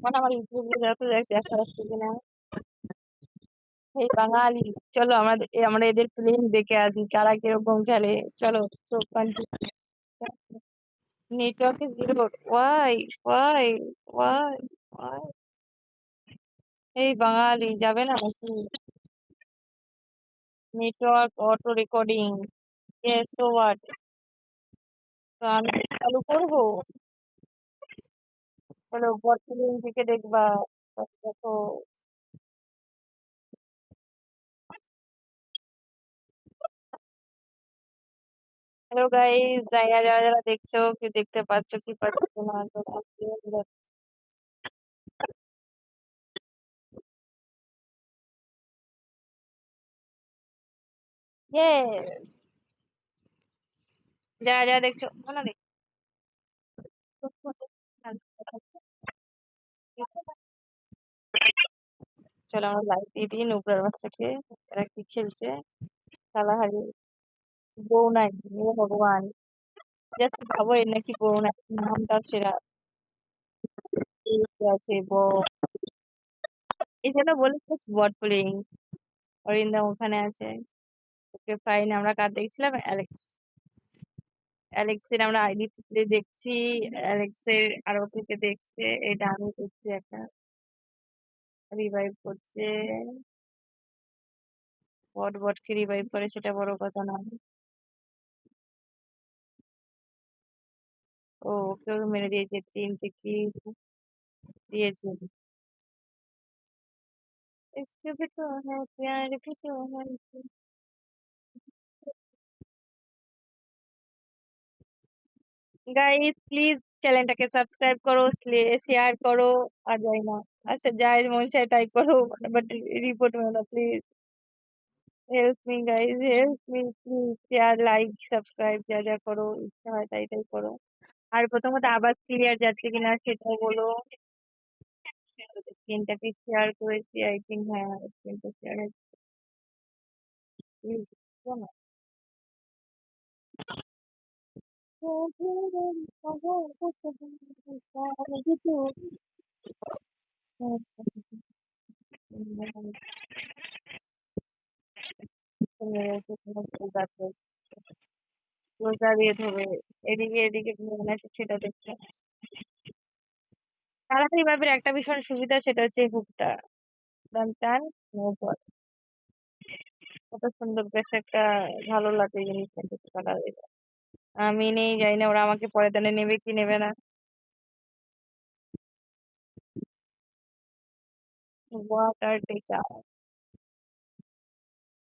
মানে আমার ইউটিউব যত দেখছি দেখা যাচ্ছে কিনা। এই বাঙালি, চলো আমরা এদের প্লেন দেখে আসি কারা কিরকম খেলে। চলো। Network is zero. Why why why why. এই বাঙালি যাবে না নাকি? Network auto recording. Yes, so what? তো আমি চালু করবো। চলো বর্তমান থেকে দেখবা। দেখো। হ্যালো গাইস, যারা যারা যারা দেখছো, কি দেখতে পাচ্ছ কি পাচ্ছ না, তো ইয়েস, যারা যারা দেখছো ভালো দেখো। চলো আমরা লাইভ দিয়ে দিই নুপুরের বাচ্চাকে। এরা কি খেলছে? কালাহারি। বউ নাই, হে ভগবান। জাস্ট ভাবো এর নাকি বউ নাই, নামটা সেরা। এই আছে বউ। এই জন্য বলে বট প্লেইং। অরিন্দম ওখানে আছে। Okay fine. আমরা কার দেখছিলাম? অ্যালেক্স। অ্যালেক্সের আমরা আইডি প্লে দেখছি। অ্যালেক্সের আরো থেকে দেখছে। এটা আমি দেখছি একটা রিভাইভ করছে। বটকে রিভাইভ করে সেটা বড় কথা না। ও, ওকেও মেরে দিয়েছে, তিনটে কি দিয়েছে। इसके भी तो है प्यार भी तो है। গাইস প্লিজ চ্যানেলটাকে সাবস্ক্রাইব করো, শেয়ার করো। আর যাই না, আচ্ছা যাই মন চায় তাই করো, বাট রিপোর্ট মেরো না please. Help me guys, help me please. Share, like, subscribe যা যা করো ইচ্ছা হয় তাই তাই করো। আর প্রথমত আবার ক্লিয়ার যাচ্ছে কিনা সেটাও বলো। স্ক্রিনটাকে শেয়ার করেছি, আই থিঙ্ক। হ্যাঁ, স্ক্রিনটা শেয়ার হচ্ছে। প্লিজ না। রোজা দিয়ে ধরবে। এদিকে এদিকে মনে আছে সেটা দেখতে। তাড়াতাড়ি ভাবের একটা ভীষণ সুবিধা, সেটা হচ্ছে হুকটা। টান টান, নৌপথ। কত সুন্দর বেশ একটা ভালো লাগে জিনিসটা দেখতে কালার। আমি নেই, জানি না ওরা আমাকে পরে দানে নেবে কি নেবে না। ওয়াটার টেকা।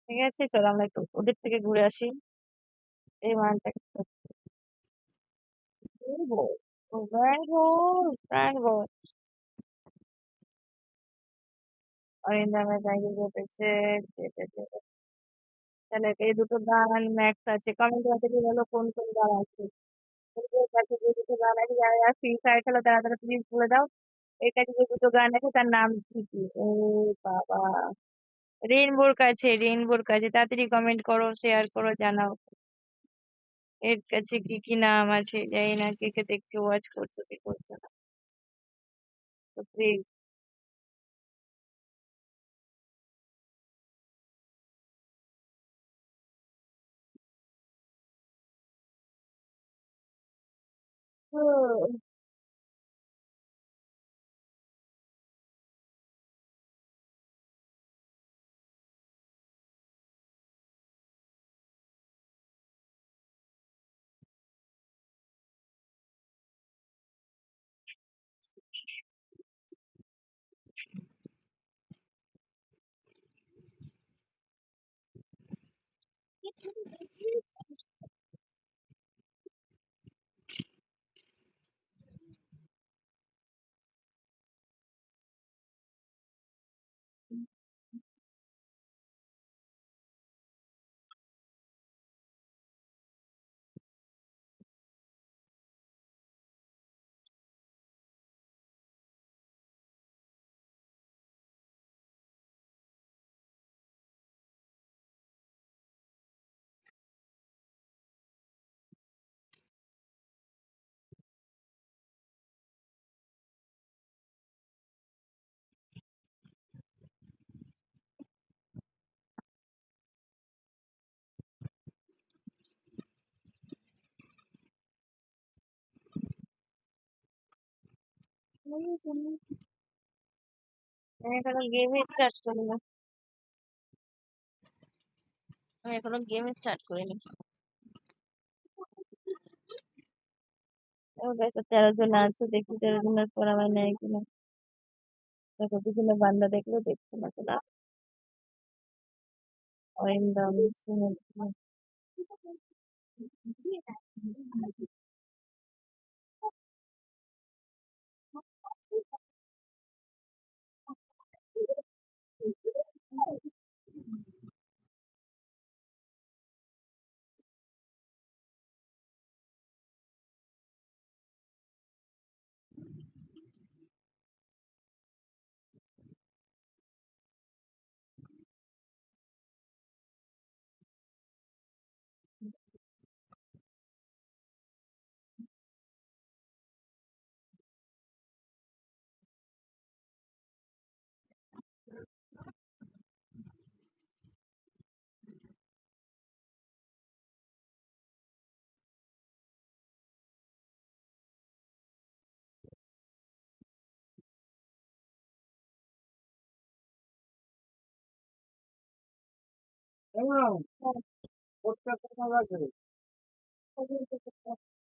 ঠিক আছে, চলো আমরা একটু ওদের থেকে ঘুরে আসি। এই মানটা ঘুরবো। ঘুরবো, ঘুরবো। অরিন্দমের জায়গায় ঘটেছে। তাহলে এই দুটো গান ম্যাক্স আছে, কমেন্ট করে বলো কোন কোন গান আছে। তোমাদের কাছে যে দুটো গান আছে, যারা ফ্রি ফায়ার খেলো তারা তারা প্লিজ বলে দাও। এর কাছে যে দুটো গান আছে তার নাম কি কি? ও বাবা, রেইনবোর কাছে তাড়াতাড়ি কমেন্ট করো, শেয়ার করো, জানাও এর কাছে কি কি নাম আছে। জানি না কে কে দেখছে, ওয়াচ করছো কি করছো না, তো প্লিজ। আমি এখনো গেমই স্টার্ট করিনি। আমি এখনো গেম স্টার্ট করিনি। আমার কাছে 13 জন আছে, দেখি 13 জনের পর আমার নেয় কিনা। দেখো বিভিন্ন বান্দা দেখলে দেখছি না তো না। অরিন্দম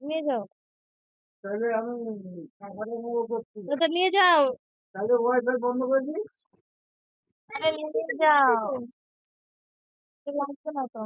নিয়ে যাও, ওটা নিয়ে যাও, আরে নিয়ে যাও, তো লাগবে না তো।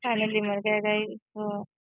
फाइनली मर गया गाइस।